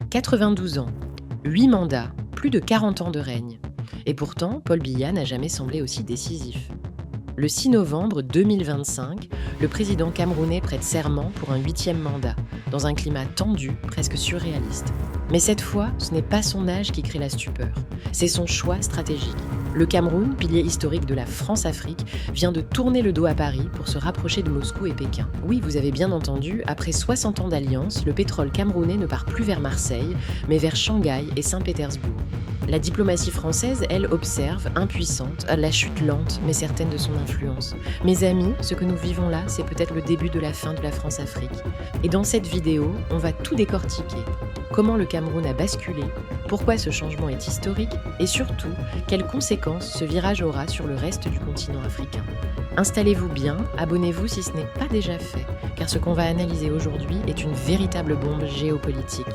92 ans, 8 mandats, plus de 40 ans de règne. Et pourtant, Paul Biya n'a jamais semblé aussi décisif. Le 6 novembre 2025, le président camerounais prête serment pour un 8e mandat, dans un climat tendu, presque surréaliste. Mais cette fois, ce n'est pas son âge qui crée la stupeur, c'est son choix stratégique. Le Cameroun, pilier historique de la France-Afrique, vient de tourner le dos à Paris pour se rapprocher de Moscou et Pékin. Oui, vous avez bien entendu, après 60 ans d'alliance, le pétrole camerounais ne part plus vers Marseille, mais vers Shanghai et Saint-Pétersbourg. La diplomatie française, elle, observe, impuissante, la chute lente mais certaine de son influence. Mes amis, ce que nous vivons là, c'est peut-être le début de la fin de la France-Afrique. Et dans cette vidéo, on va tout décortiquer. Comment le Cameroun a basculé, pourquoi ce changement est historique, et surtout, quelles conséquences ce virage aura sur le reste du continent africain. Installez-vous bien, abonnez-vous si ce n'est pas déjà fait, car ce qu'on va analyser aujourd'hui est une véritable bombe géopolitique.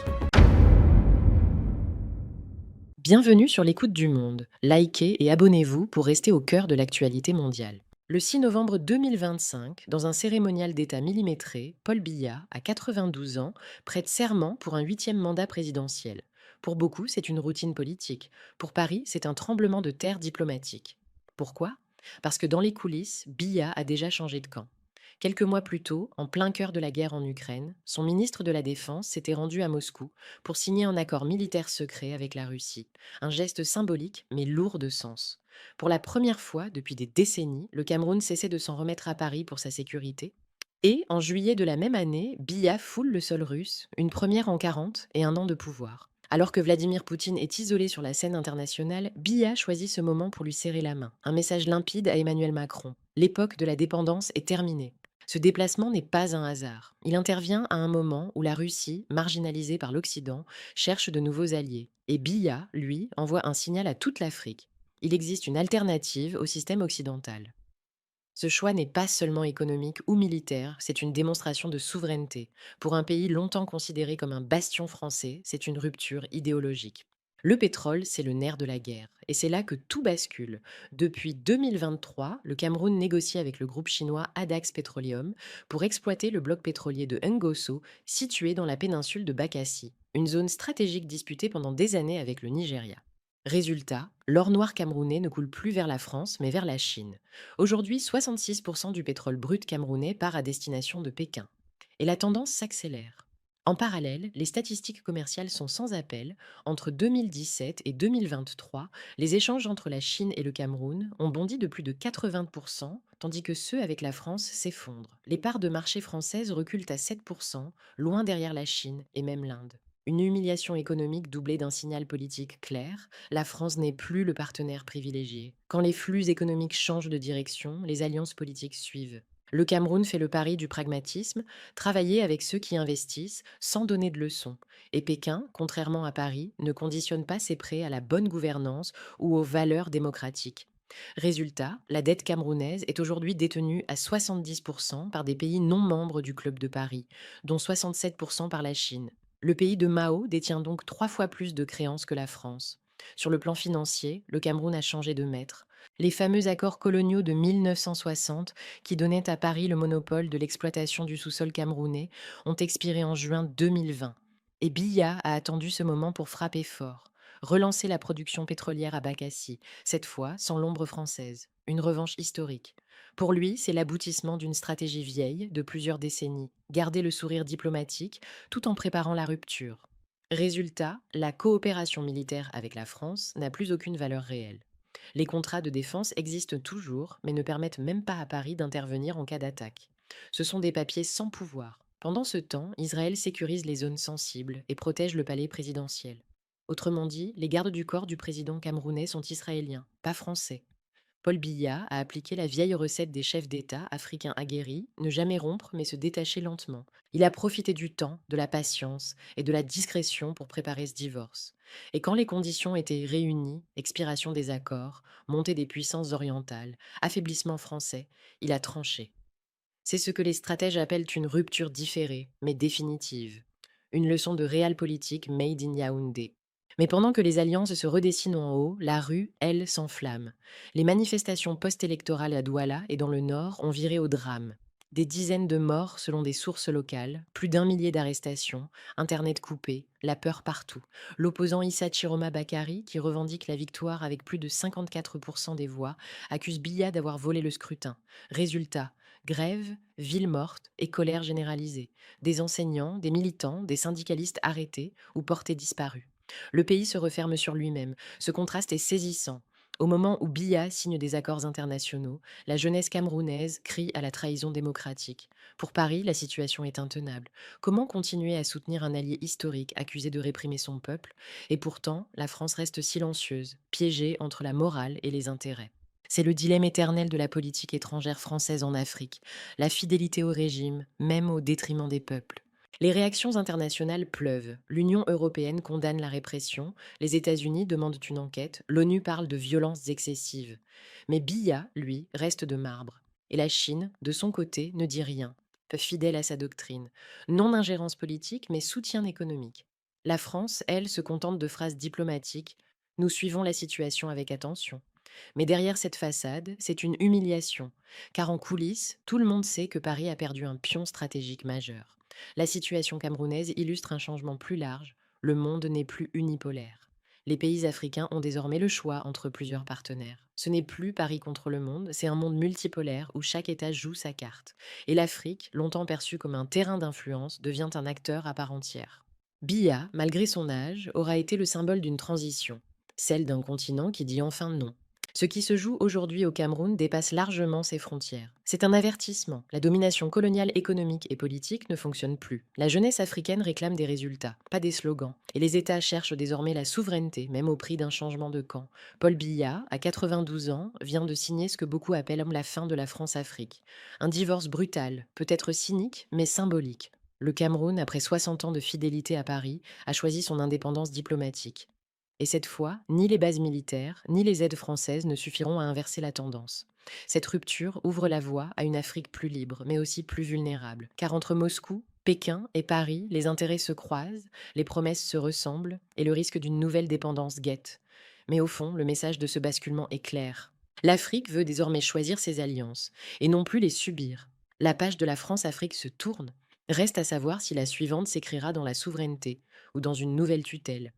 Bienvenue sur l'écoute du monde. Likez et abonnez-vous pour rester au cœur de l'actualité mondiale. Le 6 novembre 2025, dans un cérémonial d'État millimétré, Paul Biya, à 92 ans, prête serment pour un 8e mandat présidentiel. Pour beaucoup, c'est une routine politique. Pour Paris, c'est un tremblement de terre diplomatique. Pourquoi ? Parce que dans les coulisses, Biya a déjà changé de camp. Quelques mois plus tôt, en plein cœur de la guerre en Ukraine, son ministre de la Défense s'était rendu à Moscou pour signer un accord militaire secret avec la Russie. Un geste symbolique mais lourd de sens. Pour la première fois depuis des décennies, le Cameroun cessait de s'en remettre à Paris pour sa sécurité. Et en juillet de la même année, Biya foule le sol russe, une première en 40 et un an de pouvoir. Alors que Vladimir Poutine est isolé sur la scène internationale, Biya choisit ce moment pour lui serrer la main. Un message limpide à Emmanuel Macron. L'époque de la dépendance est terminée. Ce déplacement n'est pas un hasard. Il intervient à un moment où la Russie, marginalisée par l'Occident, cherche de nouveaux alliés. Et Biya, lui, envoie un signal à toute l'Afrique. Il existe une alternative au système occidental. Ce choix n'est pas seulement économique ou militaire, c'est une démonstration de souveraineté. Pour un pays longtemps considéré comme un bastion français, c'est une rupture idéologique. Le pétrole, c'est le nerf de la guerre. Et c'est là que tout bascule. Depuis 2023, le Cameroun négocie avec le groupe chinois Adax Petroleum pour exploiter le bloc pétrolier de Ngosso, situé dans la péninsule de Bakassi, une zone stratégique disputée pendant des années avec le Nigeria. Résultat, l'or noir camerounais ne coule plus vers la France, mais vers la Chine. Aujourd'hui, 66% du pétrole brut camerounais part à destination de Pékin. Et la tendance s'accélère. En parallèle, les statistiques commerciales sont sans appel. Entre 2017 et 2023, les échanges entre la Chine et le Cameroun ont bondi de plus de 80%, tandis que ceux avec la France s'effondrent. Les parts de marché françaises reculent à 7%, loin derrière la Chine et même l'Inde. Une humiliation économique doublée d'un signal politique clair, la France n'est plus le partenaire privilégié. Quand les flux économiques changent de direction, les alliances politiques suivent. Le Cameroun fait le pari du pragmatisme, travailler avec ceux qui investissent sans donner de leçons. Et Pékin, contrairement à Paris, ne conditionne pas ses prêts à la bonne gouvernance ou aux valeurs démocratiques. Résultat, la dette camerounaise est aujourd'hui détenue à 70% par des pays non membres du Club de Paris, dont 67% par la Chine. Le pays de Mao détient donc 3 fois plus de créances que la France. Sur le plan financier, le Cameroun a changé de maître. Les fameux accords coloniaux de 1960, qui donnaient à Paris le monopole de l'exploitation du sous-sol camerounais, ont expiré en juin 2020. Et Biya a attendu ce moment pour frapper fort, relancer la production pétrolière à Bakassi, cette fois sans l'ombre française. Une revanche historique. Pour lui, c'est l'aboutissement d'une stratégie vieille de plusieurs décennies, garder le sourire diplomatique tout en préparant la rupture. Résultat, la coopération militaire avec la France n'a plus aucune valeur réelle. Les contrats de défense existent toujours, mais ne permettent même pas à Paris d'intervenir en cas d'attaque. Ce sont des papiers sans pouvoir. Pendant ce temps, Israël sécurise les zones sensibles et protège le palais présidentiel. Autrement dit, les gardes du corps du président camerounais sont israéliens, pas français. Paul Biya a appliqué la vieille recette des chefs d'État africains aguerris, ne jamais rompre mais se détacher lentement. Il a profité du temps, de la patience et de la discrétion pour préparer ce divorce. Et quand les conditions étaient réunies, expiration des accords, montée des puissances orientales, affaiblissement français, il a tranché. C'est ce que les stratèges appellent une rupture différée, mais définitive. Une leçon de politique made in Yaoundé. Mais pendant que les alliances se redessinent en haut, la rue, elle, s'enflamme. Les manifestations post-électorales à Douala et dans le nord ont viré au drame. Des dizaines de morts selon des sources locales, plus d'un millier d'arrestations, Internet coupé, la peur partout. L'opposant Issa Chiroma Bakari, qui revendique la victoire avec plus de 54% des voix, accuse Biya d'avoir volé le scrutin. Résultat, grève, ville morte et colère généralisée. Des enseignants, des militants, des syndicalistes arrêtés ou portés disparus. Le pays se referme sur lui-même. Ce contraste est saisissant. Au moment où Biya signe des accords internationaux, la jeunesse camerounaise crie à la trahison démocratique. Pour Paris, la situation est intenable. Comment continuer à soutenir un allié historique accusé de réprimer son peuple? Et pourtant, la France reste silencieuse, piégée entre la morale et les intérêts. C'est le dilemme éternel de la politique étrangère française en Afrique, la fidélité au régime, même au détriment des peuples. Les réactions internationales pleuvent. L'Union européenne condamne la répression, les États-Unis demandent une enquête, l'ONU parle de violences excessives. Mais Biya, lui, reste de marbre. Et la Chine, de son côté, ne dit rien, fidèle à sa doctrine. Non-ingérence politique, mais soutien économique. La France, elle, se contente de phrases diplomatiques. Nous suivons la situation avec attention. Mais derrière cette façade, c'est une humiliation, car en coulisses, tout le monde sait que Paris a perdu un pion stratégique majeur. La situation camerounaise illustre un changement plus large, le monde n'est plus unipolaire. Les pays africains ont désormais le choix entre plusieurs partenaires. Ce n'est plus Paris contre le monde, c'est un monde multipolaire où chaque État joue sa carte. Et l'Afrique, longtemps perçue comme un terrain d'influence, devient un acteur à part entière. Biya, malgré son âge, aura été le symbole d'une transition, celle d'un continent qui dit enfin non. Ce qui se joue aujourd'hui au Cameroun dépasse largement ses frontières. C'est un avertissement. La domination coloniale économique et politique ne fonctionne plus. La jeunesse africaine réclame des résultats, pas des slogans. Et les États cherchent désormais la souveraineté, même au prix d'un changement de camp. Paul Biya, à 92 ans, vient de signer ce que beaucoup appellent la fin de la France-Afrique. Un divorce brutal, peut-être cynique, mais symbolique. Le Cameroun, après 60 ans de fidélité à Paris, a choisi son indépendance diplomatique. Et cette fois, ni les bases militaires, ni les aides françaises ne suffiront à inverser la tendance. Cette rupture ouvre la voie à une Afrique plus libre, mais aussi plus vulnérable. Car entre Moscou, Pékin et Paris, les intérêts se croisent, les promesses se ressemblent, et le risque d'une nouvelle dépendance guette. Mais au fond, le message de ce basculement est clair. L'Afrique veut désormais choisir ses alliances, et non plus les subir. La page de la France-Afrique se tourne. Reste à savoir si la suivante s'écrira dans la souveraineté ou dans une nouvelle tutelle.